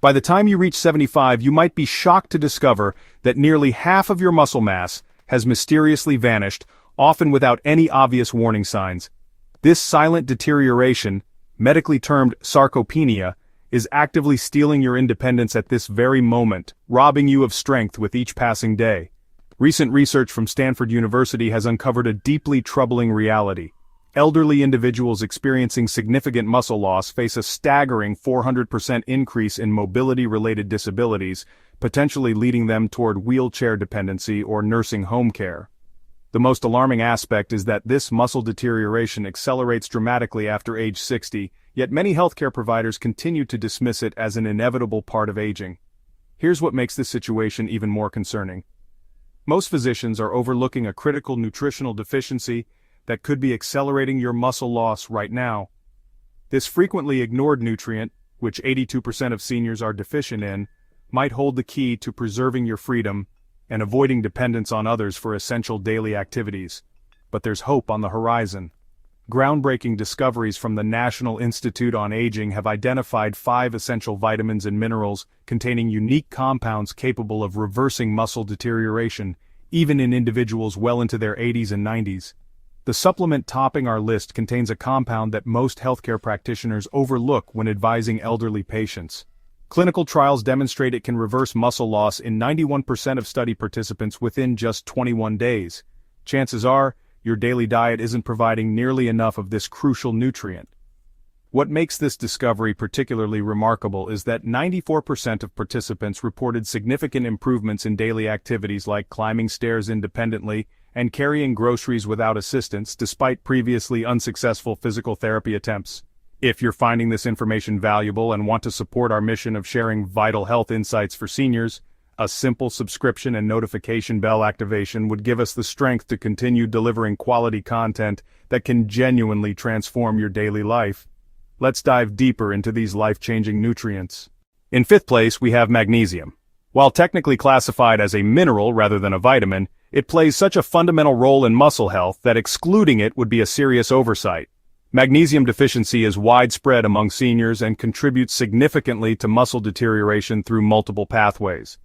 By the time you reach 75, you might be shocked to discover that nearly half of your muscle mass has mysteriously vanished, often without any obvious warning signs. This silent deterioration, medically termed sarcopenia, is actively stealing your independence at this very moment, robbing you of strength with each passing day. Recent research from Stanford University has uncovered a deeply troubling reality. Elderly individuals experiencing significant muscle loss face a staggering 400% increase in mobility-related disabilities, potentially leading them toward wheelchair dependency or nursing home care. The most alarming aspect is that this muscle deterioration accelerates dramatically after age 60, yet many healthcare providers continue to dismiss it as an inevitable part of aging. Here's what makes this situation even more concerning. Most physicians are overlooking a critical nutritional deficiency that could be accelerating your muscle loss right now. This frequently ignored nutrient, which 82% of seniors are deficient in, might hold the key to preserving your freedom and avoiding dependence on others for essential daily activities. But there's hope on the horizon. Groundbreaking discoveries from the National Institute on Aging have identified 5 essential vitamins and minerals containing unique compounds capable of reversing muscle deterioration, even in individuals well into their 80s and 90s. The supplement topping our list contains a compound that most healthcare practitioners overlook when advising elderly patients. Clinical trials demonstrate it can reverse muscle loss in 91% of study participants within just 21 days. Chances are, your daily diet isn't providing nearly enough of this crucial nutrient. What makes this discovery particularly remarkable is that 94% of participants reported significant improvements in daily activities like climbing stairs independently and carrying groceries without assistance despite previously unsuccessful physical therapy attempts. If you're finding this information valuable and want to support our mission of sharing vital health insights for seniors, a simple subscription and notification bell activation would give us the strength to continue delivering quality content that can genuinely transform your daily life. Let's dive deeper into these life-changing nutrients. In 5th place, we have magnesium. While technically classified as a mineral rather than a vitamin, it plays such a fundamental role in muscle health that excluding it would be a serious oversight. Magnesium deficiency is widespread among seniors and contributes significantly to muscle deterioration through multiple pathways.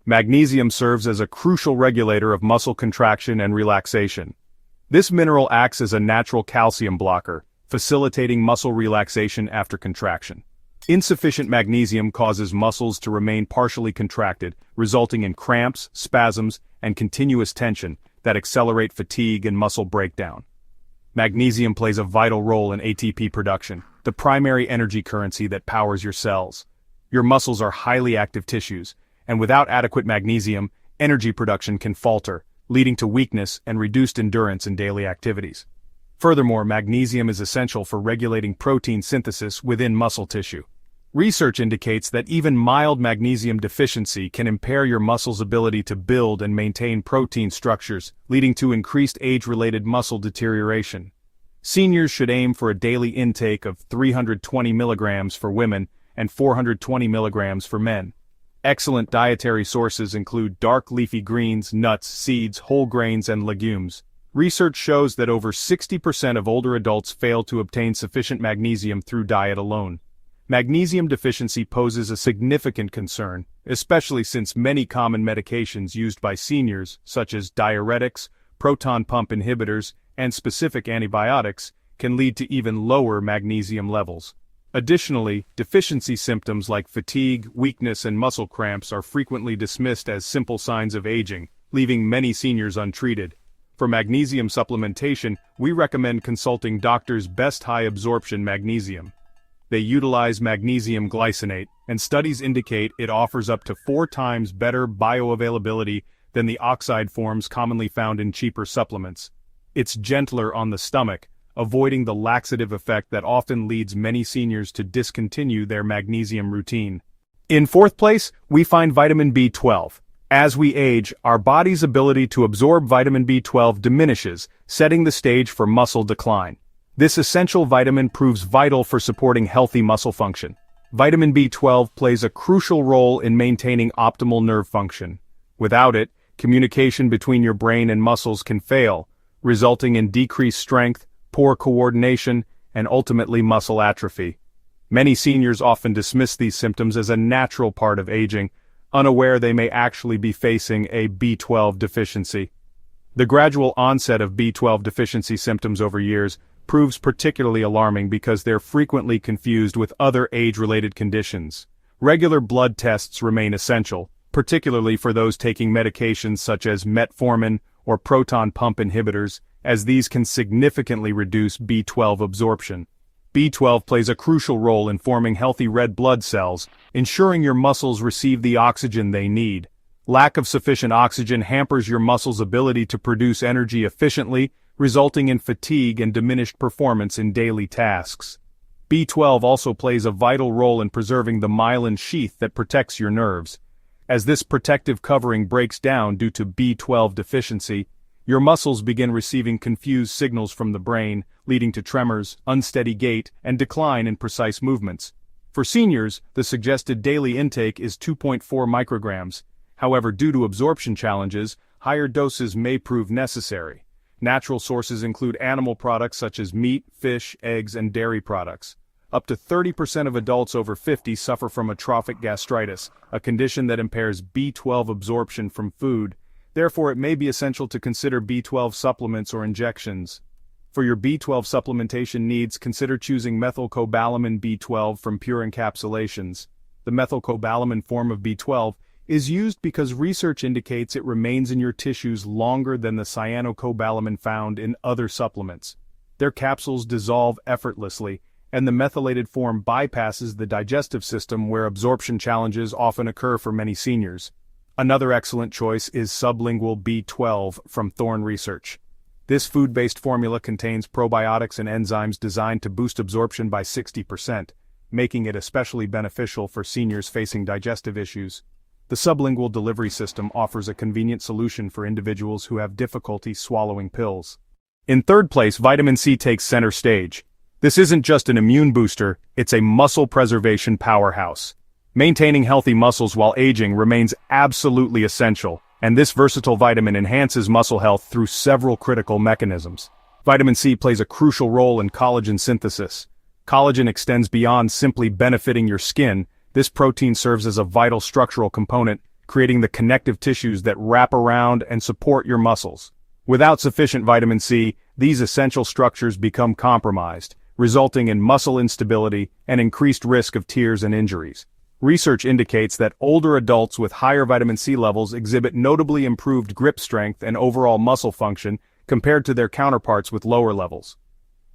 Magnesium serves as a crucial regulator of muscle contraction and relaxation. This mineral acts as a natural calcium blocker, facilitating muscle relaxation after contraction. Insufficient magnesium causes muscles to remain partially contracted, resulting in cramps, spasms, and continuous tension that accelerate fatigue and muscle breakdown. Magnesium plays a vital role in ATP production, the primary energy currency that powers your cells. Your muscles are highly active tissues, and without adequate magnesium, energy production can falter, leading to weakness and reduced endurance in daily activities. Furthermore, magnesium is essential for regulating protein synthesis within muscle tissue. Research indicates that even mild magnesium deficiency can impair your muscle's ability to build and maintain protein structures, leading to increased age-related muscle deterioration. Seniors should aim for a daily intake of 320 milligrams for women and 420 milligrams for men. Excellent dietary sources include dark leafy greens, nuts, seeds, whole grains, and legumes. Research shows that over 60% of older adults fail to obtain sufficient magnesium through diet alone. Magnesium deficiency poses a significant concern, especially since many common medications used by seniors, such as diuretics, proton pump inhibitors, and specific antibiotics, can lead to even lower magnesium levels. Additionally, deficiency symptoms like fatigue, weakness, and muscle cramps are frequently dismissed as simple signs of aging, leaving many seniors untreated. For magnesium supplementation, we recommend consulting doctors' best high-absorption magnesium. They utilize magnesium glycinate, and studies indicate it offers up to 4 times better bioavailability than the oxide forms commonly found in cheaper supplements. It's gentler on the stomach, avoiding the laxative effect that often leads many seniors to discontinue their magnesium routine. In 4th place, we find vitamin B12. As we age, our body's ability to absorb vitamin B12 diminishes, setting the stage for muscle decline. This essential vitamin proves vital for supporting healthy muscle function. Vitamin B12 plays a crucial role in maintaining optimal nerve function. Without it, communication between your brain and muscles can fail, resulting in decreased strength, poor coordination, and ultimately muscle atrophy. Many seniors often dismiss these symptoms as a natural part of aging, unaware they may actually be facing a B12 deficiency. The gradual onset of B12 deficiency symptoms over years proves particularly alarming because they're frequently confused with other age-related conditions. Regular blood tests remain essential, particularly for those taking medications such as metformin or proton pump inhibitors, as these can significantly reduce B12 absorption. B12 plays a crucial role in forming healthy red blood cells, ensuring your muscles receive the oxygen they need. Lack of sufficient oxygen hampers your muscles' ability to produce energy efficiently, resulting in fatigue and diminished performance in daily tasks. B12 also plays a vital role in preserving the myelin sheath that protects your nerves. As this protective covering breaks down due to B12 deficiency, your muscles begin receiving confused signals from the brain, leading to tremors, unsteady gait, and decline in precise movements. For seniors, the suggested daily intake is 2.4 micrograms. However, due to absorption challenges, higher doses may prove necessary. Natural sources include animal products such as meat, fish, eggs, and dairy products. Up to 30% of adults over 50 suffer from atrophic gastritis, a condition that impairs B12 absorption from food. Therefore, it may be essential to consider B12 supplements or injections. For your B12 supplementation needs, consider choosing methylcobalamin B12 from pure encapsulations. The methylcobalamin form of B12 is used because research indicates it remains in your tissues longer than the cyanocobalamin found in other supplements. Their capsules dissolve effortlessly, and the methylated form bypasses the digestive system where absorption challenges often occur for many seniors. Another excellent choice is sublingual B12 from Thorne Research. This food-based formula contains probiotics and enzymes designed to boost absorption by 60%, making it especially beneficial for seniors facing digestive issues. The sublingual delivery system offers a convenient solution for individuals who have difficulty swallowing pills. In third place, vitamin C takes center stage. This isn't just an immune booster, it's a muscle preservation powerhouse. Maintaining healthy muscles while aging remains absolutely essential, and this versatile vitamin enhances muscle health through several critical mechanisms. Vitamin C plays a crucial role in collagen synthesis. Collagen extends beyond simply benefiting your skin. This protein serves as a vital structural component, creating the connective tissues that wrap around and support your muscles. Without sufficient vitamin C, these essential structures become compromised, resulting in muscle instability and increased risk of tears and injuries. Research indicates that older adults with higher vitamin C levels exhibit notably improved grip strength and overall muscle function compared to their counterparts with lower levels.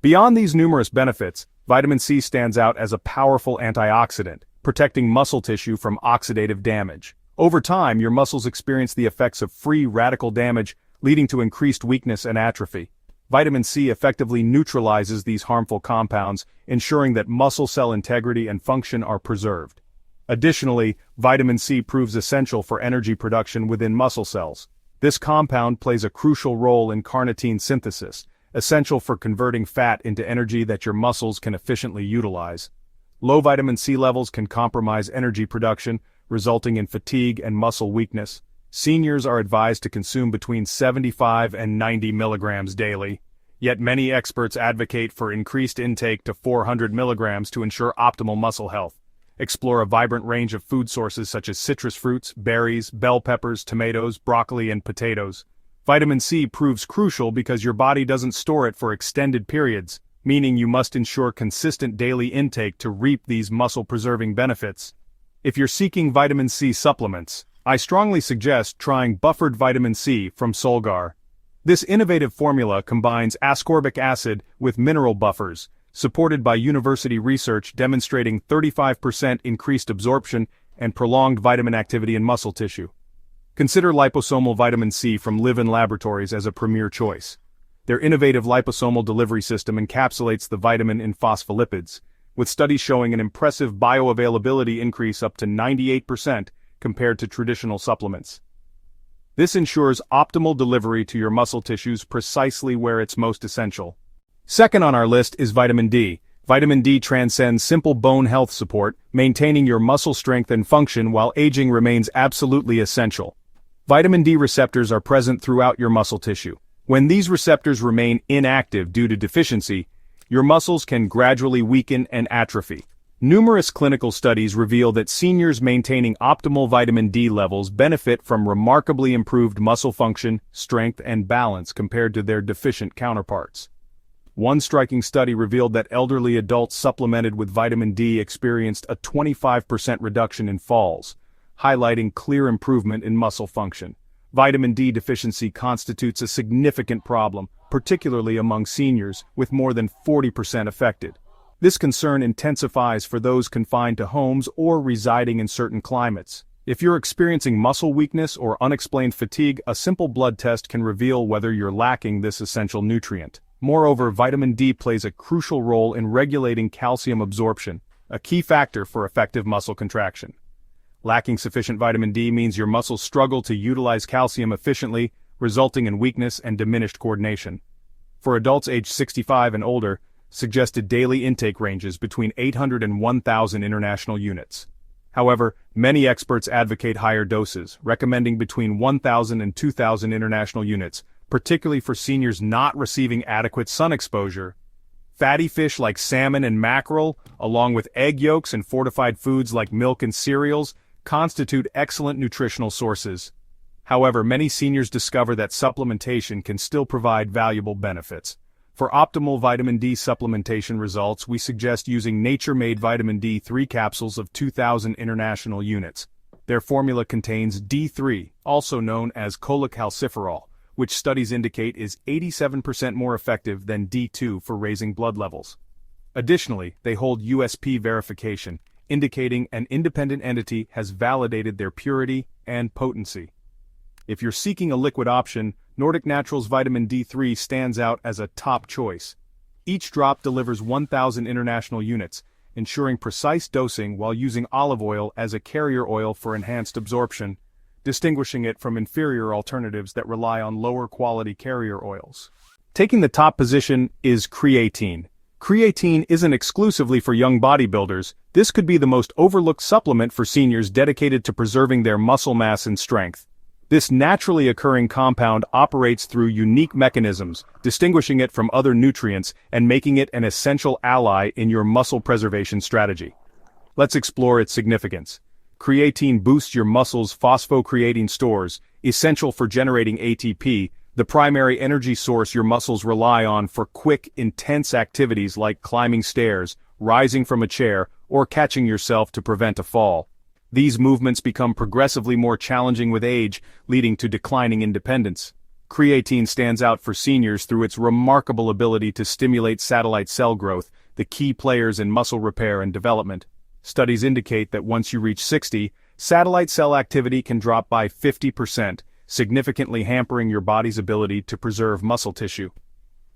Beyond these numerous benefits, vitamin C stands out as a powerful antioxidant, protecting muscle tissue from oxidative damage. Over time, your muscles experience the effects of free radical damage, leading to increased weakness and atrophy. Vitamin C effectively neutralizes these harmful compounds, ensuring that muscle cell integrity and function are preserved. Additionally, vitamin C proves essential for energy production within muscle cells. This compound plays a crucial role in carnitine synthesis, essential for converting fat into energy that your muscles can efficiently utilize. Low vitamin C levels can compromise energy production, resulting in fatigue and muscle weakness. Seniors are advised to consume between 75 and 90 milligrams daily. Yet many experts advocate for increased intake to 400 milligrams to ensure optimal muscle health. Explore a vibrant range of food sources such as citrus fruits, berries, bell peppers, tomatoes, broccoli, and potatoes. Vitamin C proves crucial because your body doesn't store it for extended periods, meaning you must ensure consistent daily intake to reap these muscle-preserving benefits. If you're seeking vitamin C supplements, I strongly suggest trying buffered vitamin C from Solgar. This innovative formula combines ascorbic acid with mineral buffers, supported by university research demonstrating 35% increased absorption and prolonged vitamin activity in muscle tissue. Consider liposomal vitamin C from Livin Laboratories as a premier choice. Their innovative liposomal delivery system encapsulates the vitamin in phospholipids, with studies showing an impressive bioavailability increase up to 98% compared to traditional supplements. This ensures optimal delivery to your muscle tissues precisely where it's most essential. Second on our list is vitamin D. Vitamin D transcends simple bone health support, maintaining your muscle strength and function while aging remains absolutely essential. Vitamin D receptors are present throughout your muscle tissue. When these receptors remain inactive due to deficiency, your muscles can gradually weaken and atrophy. Numerous clinical studies reveal that seniors maintaining optimal vitamin D levels benefit from remarkably improved muscle function, strength, and balance compared to their deficient counterparts. One striking study revealed that elderly adults supplemented with vitamin D experienced a 25% reduction in falls, highlighting clear improvement in muscle function. Vitamin D deficiency constitutes a significant problem, particularly among seniors, with more than 40% affected. This concern intensifies for those confined to homes or residing in certain climates. If you're experiencing muscle weakness or unexplained fatigue, a simple blood test can reveal whether you're lacking this essential nutrient. Moreover, vitamin D plays a crucial role in regulating calcium absorption, a key factor for effective muscle contraction. Lacking sufficient vitamin D means your muscles struggle to utilize calcium efficiently, resulting in weakness and diminished coordination. For adults aged 65 and older, suggested daily intake ranges between 800 and 1,000 international units. However, many experts advocate higher doses, recommending between 1,000 and 2,000 international units, particularly for seniors not receiving adequate sun exposure. Fatty fish like salmon and mackerel, along with egg yolks and fortified foods like milk and cereals, constitute excellent nutritional sources. However, many seniors discover that supplementation can still provide valuable benefits. For optimal vitamin D supplementation results, we suggest using nature-made vitamin D3 capsules of 2,000 international units. Their formula contains D3, also known as cholecalciferol, which studies indicate is 87% more effective than D2 for raising blood levels. Additionally, they hold USP verification, indicating an independent entity has validated their purity and potency. If you're seeking a liquid option, Nordic Naturals Vitamin D3 stands out as a top choice. Each drop delivers 1,000 international units, ensuring precise dosing while using olive oil as a carrier oil for enhanced absorption, distinguishing it from inferior alternatives that rely on lower quality carrier oils. Taking the top position is creatine. Creatine isn't exclusively for young bodybuilders. This could be the most overlooked supplement for seniors dedicated to preserving their muscle mass and strength. This naturally occurring compound operates through unique mechanisms, distinguishing it from other nutrients and making it an essential ally in your muscle preservation strategy. Let's explore its significance. Creatine boosts your muscles' phosphocreatine stores, essential for generating ATP, the primary energy source your muscles rely on for quick, intense activities like climbing stairs, rising from a chair, or catching yourself to prevent a fall. These movements become progressively more challenging with age, leading to declining independence. Creatine stands out for seniors through its remarkable ability to stimulate satellite cell growth, the key players in muscle repair and development. Studies indicate that once you reach 60, satellite cell activity can drop by 50%, significantly hampering your body's ability to preserve muscle tissue.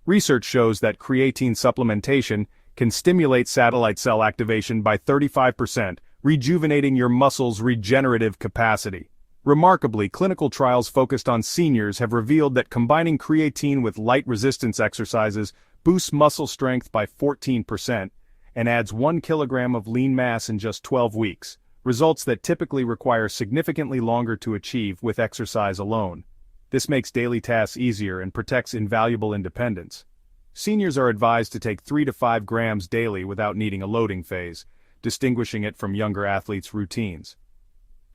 Research shows that creatine supplementation can stimulate satellite cell activation by 35%, rejuvenating your muscles' regenerative capacity. Remarkably, clinical trials focused on seniors have revealed that combining creatine with light resistance exercises boosts muscle strength by 14%, and adds 1 kilogram of lean mass in just 12 weeks, results that typically require significantly longer to achieve with exercise alone. This makes daily tasks easier and protects invaluable independence. Seniors are advised to take 3 to 5 grams daily without needing a loading phase, distinguishing it from younger athletes' routines.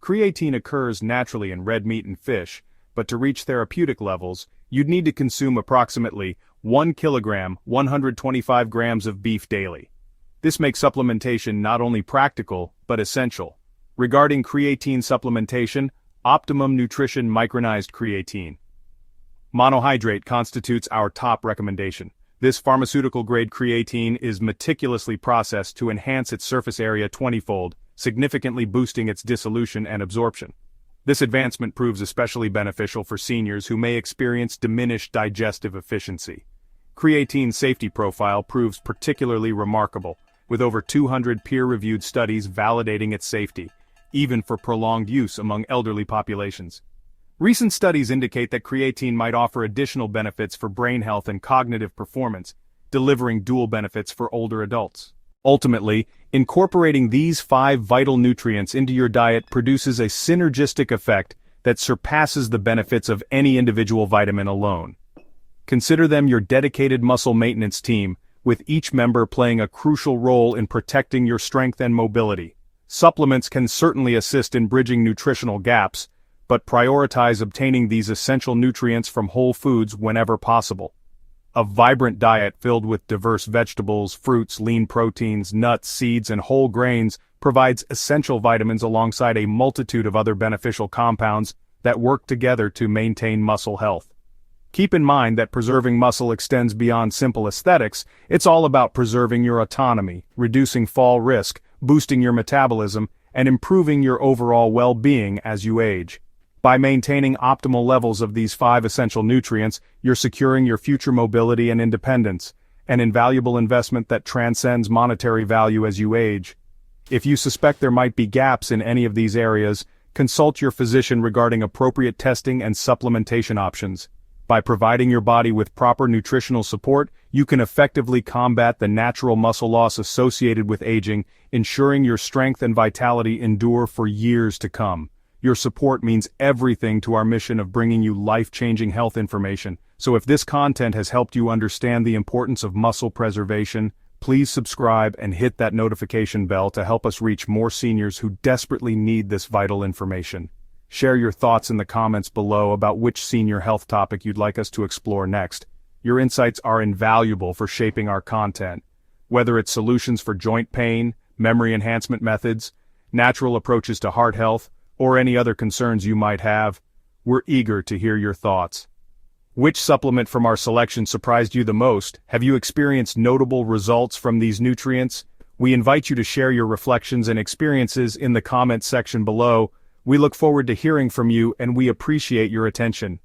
Creatine occurs naturally in red meat and fish, but to reach therapeutic levels, you'd need to consume approximately 1 kilogram, 125 grams of beef daily. This makes supplementation not only practical, but essential. Regarding creatine supplementation, Optimum Nutrition Micronized Creatine monohydrate constitutes our top recommendation. This pharmaceutical-grade creatine is meticulously processed to enhance its surface area 20-fold, significantly boosting its dissolution and absorption. This advancement proves especially beneficial for seniors who may experience diminished digestive efficiency. Creatine's safety profile proves particularly remarkable, with over 200 peer-reviewed studies validating its safety, even for prolonged use among elderly populations. Recent studies indicate that creatine might offer additional benefits for brain health and cognitive performance, delivering dual benefits for older adults. Ultimately, incorporating these 5 vital nutrients into your diet produces a synergistic effect that surpasses the benefits of any individual vitamin alone. Consider them your dedicated muscle maintenance team, with each member playing a crucial role in protecting your strength and mobility. Supplements can certainly assist in bridging nutritional gaps, but prioritize obtaining these essential nutrients from whole foods whenever possible. A vibrant diet filled with diverse vegetables, fruits, lean proteins, nuts, seeds, and whole grains provides essential vitamins alongside a multitude of other beneficial compounds that work together to maintain muscle health. Keep in mind that preserving muscle extends beyond simple aesthetics. It's all about preserving your autonomy, reducing fall risk, boosting your metabolism, and improving your overall well-being as you age. By maintaining optimal levels of these 5 essential nutrients, you're securing your future mobility and independence, an invaluable investment that transcends monetary value as you age. If you suspect there might be gaps in any of these areas, consult your physician regarding appropriate testing and supplementation options. By providing your body with proper nutritional support, you can effectively combat the natural muscle loss associated with aging, ensuring your strength and vitality endure for years to come. Your support means everything to our mission of bringing you life-changing health information. So if this content has helped you understand the importance of muscle preservation, please subscribe and hit that notification bell to help us reach more seniors who desperately need this vital information. Share your thoughts in the comments below about which senior health topic you'd like us to explore next. Your insights are invaluable for shaping our content. Whether it's solutions for joint pain, memory enhancement methods, natural approaches to heart health, or any other concerns you might have, we're eager to hear your thoughts. Which supplement from our selection surprised you the most? Have you experienced notable results from these nutrients? We invite you to share your reflections and experiences in the comments section below. We look forward to hearing from you and we appreciate your attention.